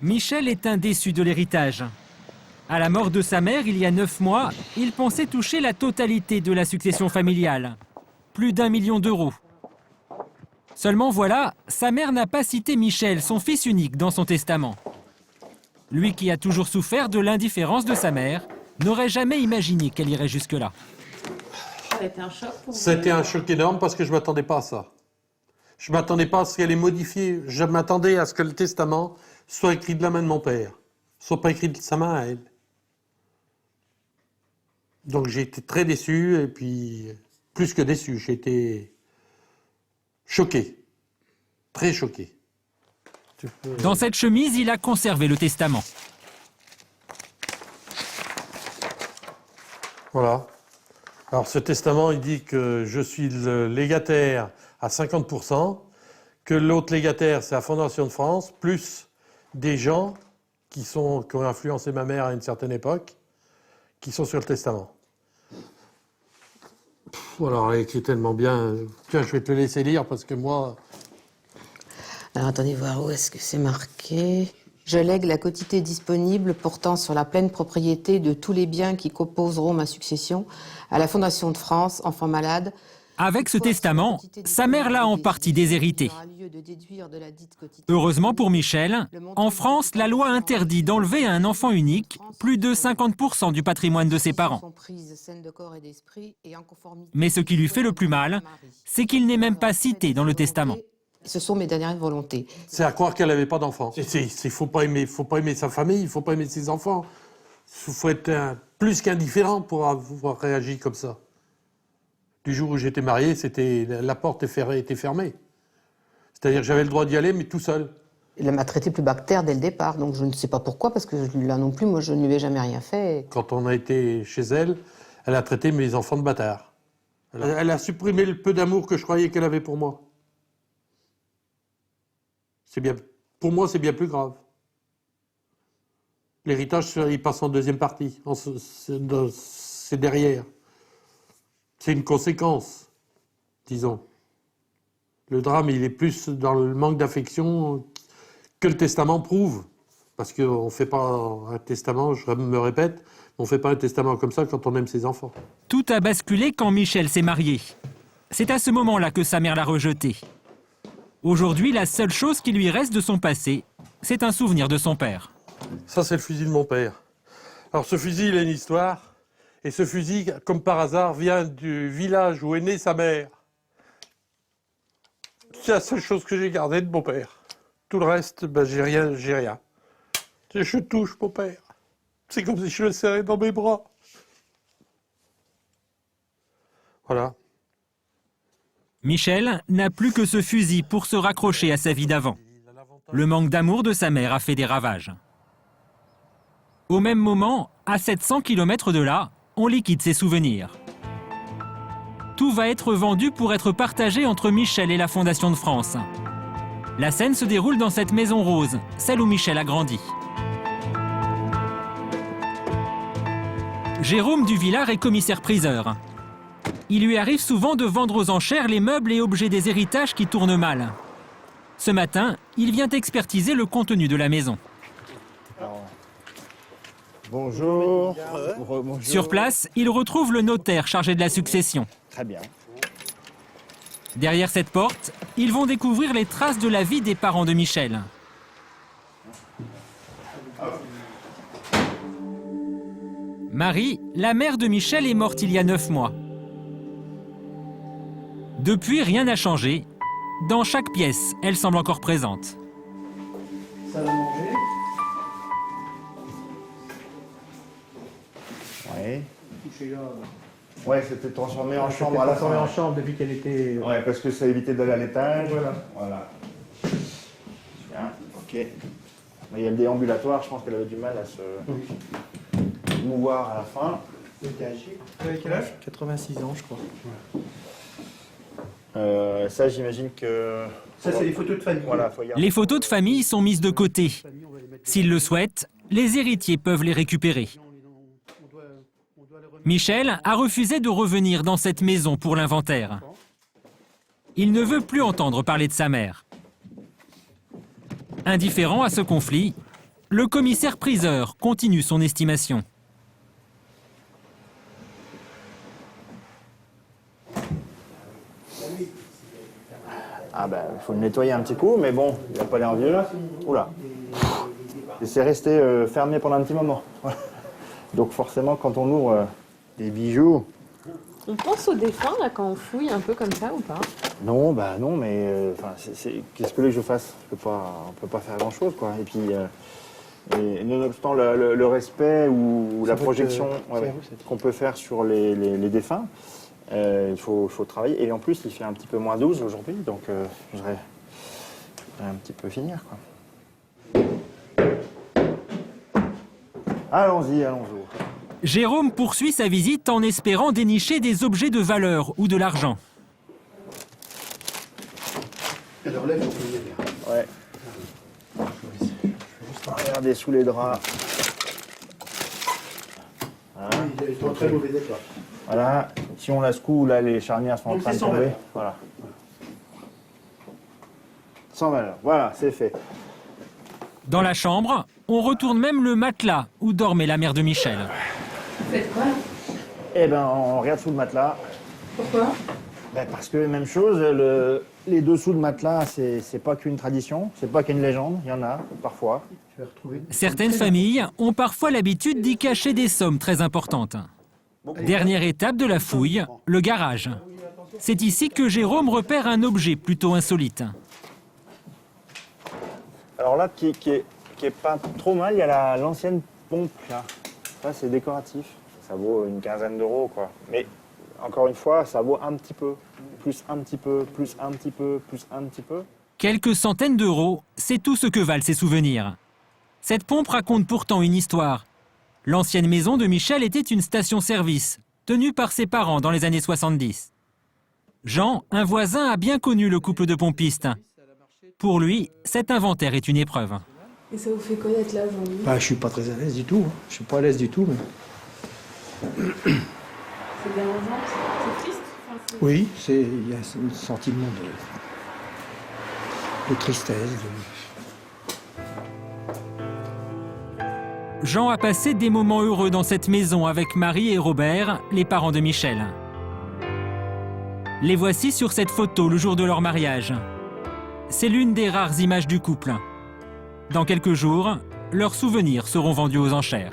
Michel est un déçu de l'héritage. À la mort de sa mère, il y a 9 mois, il pensait toucher la totalité de la succession familiale. Plus d'1 million d'euros. Seulement voilà, sa mère n'a pas cité Michel, son fils unique, dans son testament. Lui qui a toujours souffert de l'indifférence de sa mère, n'aurait jamais imaginé qu'elle irait jusque-là. C'était un choc pour vous? C'était un choc énorme parce que je ne m'attendais pas à ça. Je ne m'attendais pas à ce qu'elle ait modifié. Je m'attendais à ce que le testament soit écrit de la main de mon père, soit pas écrit de sa main à elle. Donc j'ai été très déçu, et puis plus que déçu, j'ai été choqué, très choqué. Dans cette chemise, il a conservé le testament. Voilà. Alors ce testament, il dit que je suis le légataire à 50%, que l'autre légataire, c'est la Fondation de France, plus des gens qui ont influencé ma mère à une certaine époque, qui sont sur le testament. Alors, elle écrit tellement bien. Tiens, je vais te le laisser lire parce que moi... Alors attendez voir où est-ce que c'est marqué. Je lègue la quotité disponible portant sur la pleine propriété de tous les biens qui composeront ma succession à la Fondation de France, enfants malades. Avec ce testament, sa mère l'a en partie déshérité. Heureusement pour Michel, en France, la loi interdit d'enlever à un enfant unique plus de 50% du patrimoine de ses parents. Mais ce qui lui fait le plus mal, c'est qu'il n'est même pas cité dans le testament. Ce sont mes dernières volontés. C'est à croire qu'elle n'avait pas d'enfants. Il ne faut pas aimer sa famille, il ne faut pas aimer ses enfants. Il faut être plus qu'indifférent pour avoir réagi comme ça. Du jour où j'étais marié, la porte était fermée. C'est-à-dire que j'avais le droit d'y aller, mais tout seul. Elle m'a traité plus bactère dès le départ, donc je ne sais pas pourquoi, parce que là non plus, moi je ne lui ai jamais rien fait. Quand on a été chez elle, elle a traité mes enfants de bâtards. Elle a supprimé le peu d'amour que je croyais qu'elle avait pour moi. Pour moi, c'est bien plus grave. L'héritage, il passe en deuxième partie. C'est derrière. C'est une conséquence, disons. Le drame, il est plus dans le manque d'affection que le testament prouve. Parce qu'on ne fait pas un testament, je me répète, on ne fait pas un testament comme ça quand on aime ses enfants. Tout a basculé quand Michel s'est marié. C'est à ce moment-là que sa mère l'a rejeté. Aujourd'hui, la seule chose qui lui reste de son passé, c'est un souvenir de son père. Ça, c'est le fusil de mon père. Alors, ce fusil, il a une histoire. Et ce fusil, comme par hasard, vient du village où est née sa mère. C'est la seule chose que j'ai gardée de mon père. Tout le reste, j'ai rien. Je touche mon père. C'est comme si je le serrais dans mes bras. Voilà. Michel n'a plus que ce fusil pour se raccrocher à sa vie d'avant. Le manque d'amour de sa mère a fait des ravages. Au même moment, à 700 km de là, on liquide ses souvenirs. Tout va être vendu pour être partagé entre Michel et la Fondation de France. La scène se déroule dans cette maison rose, celle où Michel a grandi. Jérôme Duvillard est commissaire-priseur. Il lui arrive souvent de vendre aux enchères les meubles et objets des héritages qui tournent mal. Ce matin, il vient expertiser le contenu de la maison. Bonjour. Bonjour. Sur place, il retrouve le notaire chargé de la succession. Très bien. Derrière cette porte, ils vont découvrir les traces de la vie des parents de Michel. Marie, la mère de Michel, est morte il y a 9 mois. Depuis, rien n'a changé. Dans chaque pièce, elle semble encore présente. Ça va manger. Oui. Ouais, c'était transformé en chambre à la fin. En chambre depuis qu'elle était... Ouais, parce que ça évitait d'aller à l'étage. Voilà. Bien, ok. Mais il y a le déambulatoire, je pense qu'elle avait du mal à se mouvoir à la fin. Elle était âgée. Elle avait quel âge ? 86 ans, je crois. Ça, j'imagine que... Ça, c'est les photos de famille. Voilà, faut y aller. Les photos de famille sont mises de côté. S'ils le souhaitent, les héritiers peuvent les récupérer. Michel a refusé de revenir dans cette maison pour l'inventaire. Il ne veut plus entendre parler de sa mère. Indifférent à ce conflit, le commissaire-priseur continue son estimation. Ah ben, il faut le nettoyer un petit coup, mais bon, il n'a pas l'air vieux. Oula. Et c'est resté fermé pendant un petit moment. Donc forcément, quand on ouvre des bijoux... On pense aux défunts, là, quand on fouille un peu comme ça, ou pas? Non, bah non, mais qu'est-ce que je fasse? On peut pas faire grand-chose, quoi. Et puis, et nonobstant le respect ou la projection qu'on peut faire sur les défunts, il faut travailler. Et en plus, il fait un petit peu moins 12 aujourd'hui, donc je voudrais un petit peu finir, quoi. Allons-y. Jérôme poursuit sa visite en espérant dénicher des objets de valeur ou de l'argent. Ouais. Regardez sous les draps. Voilà. Ils sont en très mauvais état. Voilà. Si on la secoue, là, les charnières sont en train de tomber. Voilà. Sans valeur. Voilà, c'est fait. Dans la chambre, on retourne même le matelas où dormait la mère de Michel. Vous faites quoi? Eh ben, on regarde sous le matelas. Pourquoi? Ben, parce que même chose, les dessous de matelas, c'est pas qu'une tradition, c'est pas qu'une légende, il y en a parfois. Certaines familles ont parfois l'habitude d'y cacher des sommes très importantes. Dernière étape de la fouille, le garage. C'est ici que Jérôme repère un objet plutôt insolite. Alors là, qui est pas trop mal, il y a l'ancienne pompe là. Ça, c'est décoratif. Ça vaut une quinzaine d'euros, quoi. Mais encore une fois, ça vaut un petit peu, plus un petit peu, plus un petit peu, plus un petit peu. Quelques centaines d'euros, c'est tout ce que valent ces souvenirs. Cette pompe raconte pourtant une histoire. L'ancienne maison de Michel était une station-service, tenue par ses parents dans les années 70. Jean, un voisin, a bien connu le couple de pompistes. Pour lui, cet inventaire est une épreuve. Et ça vous fait quoi d'être là aujourd'hui? Bah, je suis pas très à l'aise du tout. Je suis pas à l'aise du tout. Mais... C'est dérangeant, c'est triste. Oui, il y a un sentiment de tristesse. Jean a passé des moments heureux dans cette maison avec Marie et Robert, les parents de Michel. Les voici sur cette photo le jour de leur mariage. C'est l'une des rares images du couple. Dans quelques jours, leurs souvenirs seront vendus aux enchères.